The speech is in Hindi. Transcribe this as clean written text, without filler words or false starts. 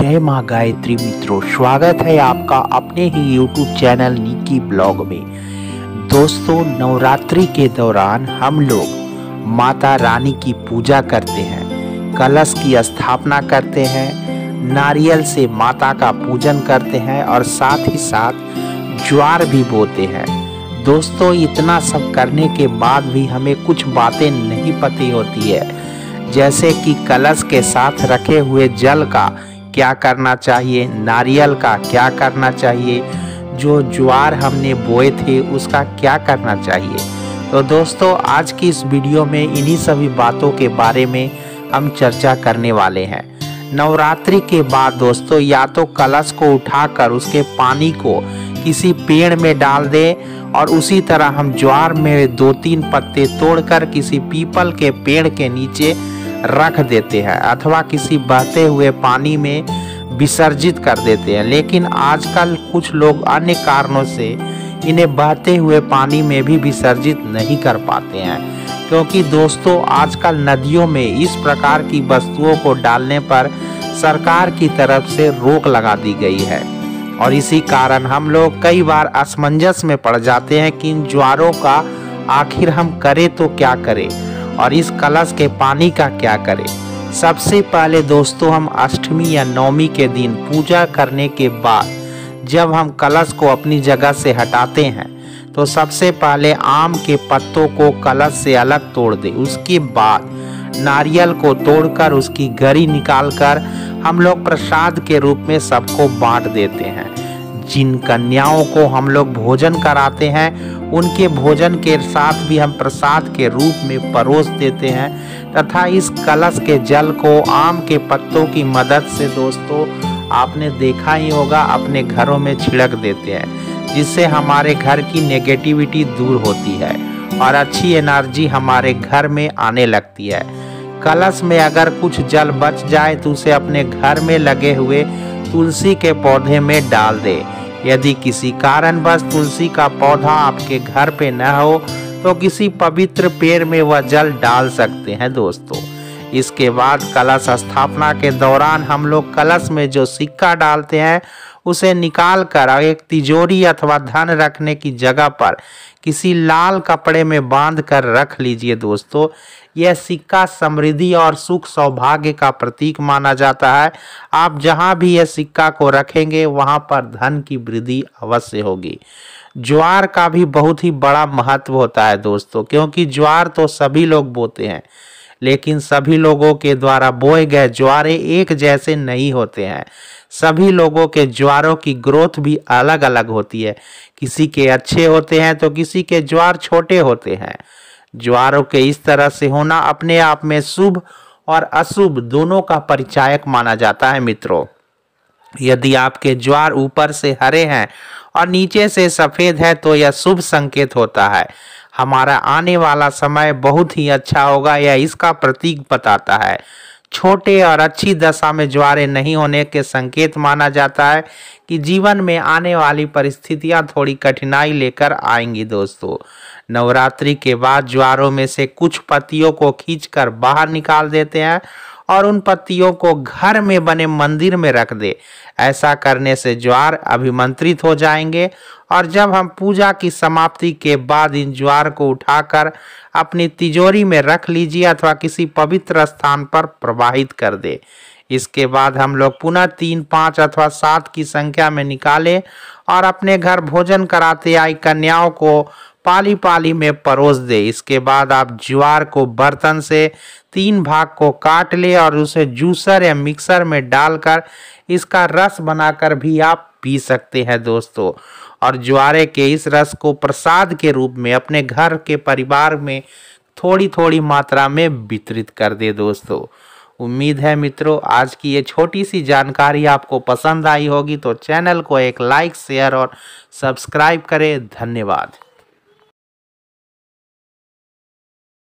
जय माँ गायत्री मित्रों, स्वागत है आपका अपने ही YouTube चैनल निकी ब्लॉग में। दोस्तों, नवरात्रि के दौरान हम लोग माता रानी की पूजा करते हैं, कलश की स्थापना करते हैं, नारियल से माता का पूजन करते हैं और साथ ही साथ ज्वार भी बोते हैं। दोस्तों, इतना सब करने के बाद भी हमें कुछ बातें नहीं पता होती है, जैसे कि कलश के साथ रखे हुए जल का क्या करना चाहिए, नारियल का क्या करना चाहिए, जो ज्वार हमने बोए थे उसका क्या करना चाहिए। तो दोस्तों, आज की इस वीडियो में इन्हीं सभी बातों के बारे में हम चर्चा करने वाले हैं। नवरात्रि के बाद दोस्तों, या तो कलश को उठाकर उसके पानी को किसी पेड़ में डाल दें और उसी तरह हम ज्वार में 2-3 पत्ते तोड़कर किसी पीपल के पेड़ के नीचे रख देते हैं अथवा किसी बहते हुए पानी में विसर्जित कर देते हैं। लेकिन आजकल कुछ लोग अन्य कारणों से इन्हें बहते हुए पानी में भी विसर्जित नहीं कर पाते हैं, क्योंकि दोस्तों आजकल नदियों में इस प्रकार की वस्तुओं को डालने पर सरकार की तरफ से रोक लगा दी गई है और इसी कारण हम लोग कई बार असमंजस में पड़ जाते हैं कि इन ज्वारों का आखिर हम करें तो क्या करें और इस कलश के पानी का क्या करें। सबसे पहले दोस्तों, हम अष्टमी या नवमी के दिन पूजा करने के बाद जब हम कलश को अपनी जगह से हटाते हैं तो सबसे पहले आम के पत्तों को कलश से अलग तोड़ दें। उसके बाद नारियल को तोड़कर उसकी गरी निकालकर हम लोग प्रसाद के रूप में सबको बांट देते हैं। जिन कन्याओं को हम लोग भोजन कराते हैं उनके भोजन के साथ भी हम प्रसाद के रूप में परोस देते हैं तथा इस कलश के जल को आम के पत्तों की मदद से दोस्तों आपने देखा ही होगा अपने घरों में छिड़क देते हैं, जिससे हमारे घर की नेगेटिविटी दूर होती है और अच्छी एनर्जी हमारे घर में आने लगती है। कलश में अगर कुछ जल बच जाए तो उसे अपने घर में लगे हुए तुलसी के पौधे में डाल दे। यदि किसी कारणवश तुलसी का पौधा आपके घर पे न हो तो किसी पवित्र पेड़ में वह जल डाल सकते हैं दोस्तों। इसके बाद कलश स्थापना के दौरान हम लोग कलश में जो सिक्का डालते हैं उसे निकाल कर एक तिजोरी अथवा धन रखने की जगह पर किसी लाल कपड़े में बांध कर रख लीजिए दोस्तों। यह सिक्का समृद्धि और सुख सौभाग्य का प्रतीक माना जाता है। आप जहां भी यह सिक्का को रखेंगे वहां पर धन की वृद्धि अवश्य होगी। ज्वार का भी बहुत ही बड़ा महत्व होता है दोस्तों, क्योंकि ज्वार तो सभी लोग बोते हैं, लेकिन सभी लोगों के द्वारा बोए गए ज्वारे एक जैसे नहीं होते हैं। सभी लोगों के ज्वारों की ग्रोथ भी अलग अलग होती है। किसी के अच्छे होते हैं तो किसी के ज्वार छोटे होते हैं। ज्वारों के इस तरह से होना अपने आप में शुभ और अशुभ दोनों का परिचायक माना जाता है मित्रों। यदि आपके ज्वार ऊपर से हरे हैं और नीचे से सफेद है तो यह शुभ संकेत होता है। हमारा आने वाला समय बहुत ही अच्छा होगा, यह इसका प्रतीक बताता है। छोटे और अच्छी दशा में ज्वारे नहीं होने के संकेत माना जाता है कि जीवन में आने वाली परिस्थितियां थोड़ी कठिनाई लेकर आएंगी दोस्तों। नवरात्रि के बाद ज्वारों में से कुछ पत्तियों को खींचकर बाहर निकाल देते हैं और उन पत्तियों को घर में बने मंदिर में रख दे। ऐसा करने से ज्वार अभिमंत्रित हो जाएंगे और जब हम पूजा की समाप्ति के बाद इन ज्वार को उठाकर अपनी तिजोरी में रख लीजिए अथवा किसी पवित्र स्थान पर प्रवाहित कर दे। इसके बाद हम लोग पुनः 3, 5 अथवा 7 की संख्या में निकालें और अपने घर भोजन कराते आई कन्याओं को पाली पाली में परोस दे। इसके बाद आप ज्वार को बर्तन से 3 भाग को काट ले और उसे जूसर या मिक्सर में डालकर इसका रस बनाकर भी आप पी सकते हैं दोस्तों। और ज्वारे के इस रस को प्रसाद के रूप में अपने घर के परिवार में थोड़ी थोड़ी मात्रा में वितरित कर दे दोस्तों। उम्मीद है मित्रों आज की ये छोटी सी जानकारी आपको पसंद आई होगी, तो चैनल को एक लाइक, शेयर और सब्सक्राइब करें। धन्यवाद।